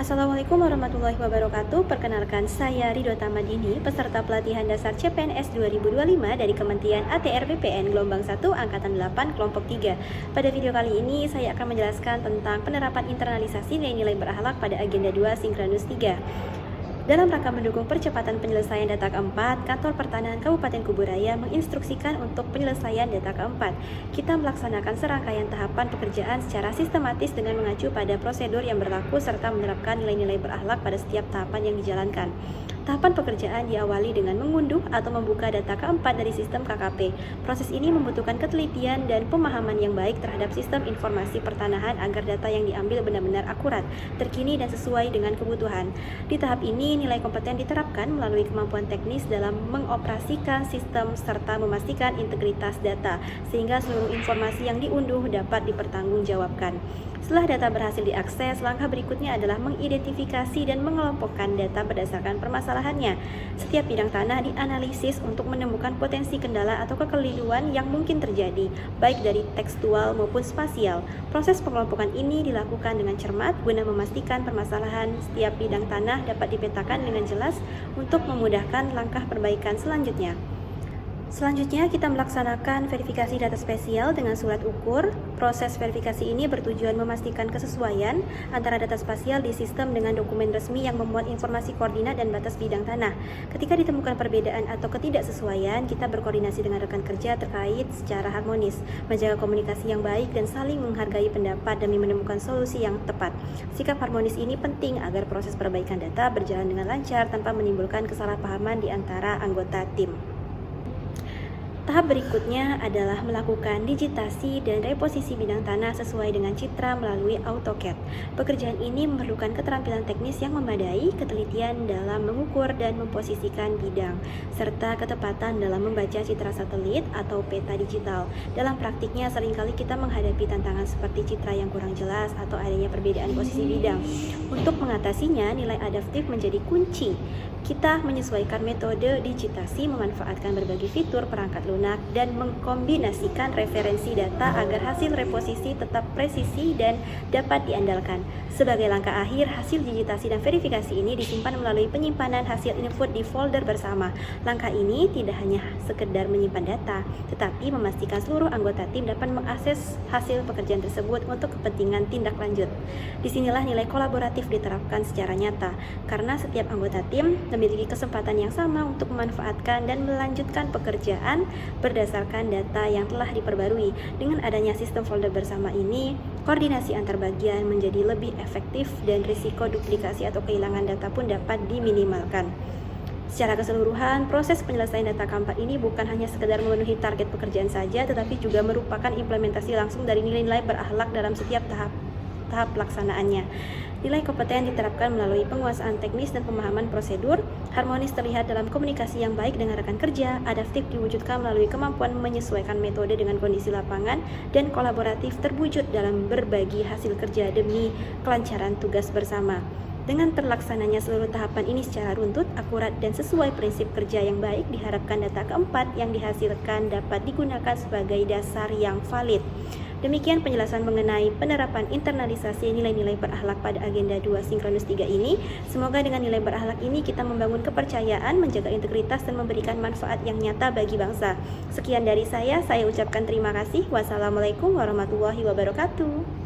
Assalamualaikum warahmatullahi wabarakatuh. Perkenalkan, saya Ridho Tamadini, peserta pelatihan dasar CPNS 2025 dari Kementerian ATR BPN Gelombang 1 Angkatan 8 Kelompok 3. Pada video kali ini, saya akan menjelaskan tentang penerapan internalisasi nilai-nilai berakhlak pada Agenda 2 Sinkronus 3. Dalam rangka mendukung percepatan penyelesaian data keempat, Kantor Pertanahan Kabupaten Kuburaya menginstruksikan untuk penyelesaian data keempat. Kita melaksanakan serangkaian tahapan pekerjaan secara sistematis dengan mengacu pada prosedur yang berlaku serta menerapkan nilai-nilai berakhlak pada setiap tahapan yang dijalankan. Tahapan pekerjaan diawali dengan mengunduh atau membuka data keempat dari sistem KKP. Proses ini membutuhkan ketelitian dan pemahaman yang baik terhadap sistem informasi pertanahan agar data yang diambil benar-benar akurat, terkini dan sesuai dengan kebutuhan. Di tahap ini, nilai kompeten diterapkan melalui kemampuan teknis dalam mengoperasikan sistem serta memastikan integritas data, sehingga seluruh informasi yang diunduh dapat dipertanggungjawabkan. Setelah data berhasil diakses, langkah berikutnya adalah mengidentifikasi dan mengelompokkan data berdasarkan permasalahannya. Setiap bidang tanah dianalisis untuk menemukan potensi kendala atau kekeliruan yang mungkin terjadi, baik dari tekstual maupun spasial. Proses pengelompokan ini dilakukan dengan cermat guna memastikan permasalahan setiap bidang tanah dapat dipetakan dengan jelas untuk memudahkan langkah perbaikan selanjutnya. Selanjutnya, kita melaksanakan verifikasi data spesial dengan surat ukur. Proses verifikasi ini bertujuan memastikan kesesuaian antara data spasial di sistem dengan dokumen resmi yang memuat informasi koordinat dan batas bidang tanah. Ketika ditemukan perbedaan atau ketidaksesuaian, kita berkoordinasi dengan rekan kerja terkait secara harmonis, menjaga komunikasi yang baik dan saling menghargai pendapat demi menemukan solusi yang tepat. Sikap harmonis ini penting agar proses perbaikan data berjalan dengan lancar tanpa menimbulkan kesalahpahaman di antara anggota tim. Tahap berikutnya adalah melakukan digitasi dan reposisi bidang tanah sesuai dengan citra melalui AutoCAD. Pekerjaan ini memerlukan keterampilan teknis yang memadai, ketelitian dalam mengukur dan memposisikan bidang, serta ketepatan dalam membaca citra satelit atau peta digital. Dalam praktiknya, seringkali kita menghadapi tantangan seperti citra yang kurang jelas atau adanya perbedaan posisi bidang. Untuk mengatasinya, nilai adaptif menjadi kunci. Kita menyesuaikan metode digitasi, memanfaatkan berbagai fitur perangkat lunak, dan mengkombinasikan referensi data agar hasil reposisi tetap presisi dan dapat diandalkan. Sebagai langkah akhir, hasil digitasi dan verifikasi ini disimpan melalui penyimpanan hasil input di folder bersama. Langkah ini tidak hanya sekedar menyimpan data, tetapi memastikan seluruh anggota tim dapat mengakses hasil pekerjaan tersebut untuk kepentingan tindak lanjut. Disinilah nilai kolaboratif diterapkan secara nyata, karena setiap anggota tim memiliki kesempatan yang sama untuk memanfaatkan dan melanjutkan pekerjaan berdasarkan data yang telah diperbarui. Dengan adanya sistem folder bersama ini, koordinasi antar bagian menjadi lebih efektif dan risiko duplikasi atau kehilangan data pun dapat diminimalkan. Secara keseluruhan, proses penyelesaian data keempat ini bukan hanya sekedar memenuhi target pekerjaan saja, tetapi juga merupakan implementasi langsung dari nilai-nilai berakhlak dalam setiap tahap pelaksanaannya. Nilai kompeten diterapkan melalui penguasaan teknis dan pemahaman prosedur, harmonis terlihat dalam komunikasi yang baik dengan rekan kerja, adaptif diwujudkan melalui kemampuan menyesuaikan metode dengan kondisi lapangan, dan kolaboratif terwujud dalam berbagi hasil kerja demi kelancaran tugas bersama. Dengan terlaksananya seluruh tahapan ini secara runtut, akurat, dan sesuai prinsip kerja yang baik, diharapkan data keempat yang dihasilkan dapat digunakan sebagai dasar yang valid. Demikian penjelasan mengenai penerapan internalisasi nilai-nilai berakhlak pada Agenda 2 Sinkronus 3 ini. Semoga dengan nilai berakhlak ini kita membangun kepercayaan, menjaga integritas, dan memberikan manfaat yang nyata bagi bangsa. Sekian dari saya ucapkan terima kasih. Wassalamualaikum warahmatullahi wabarakatuh.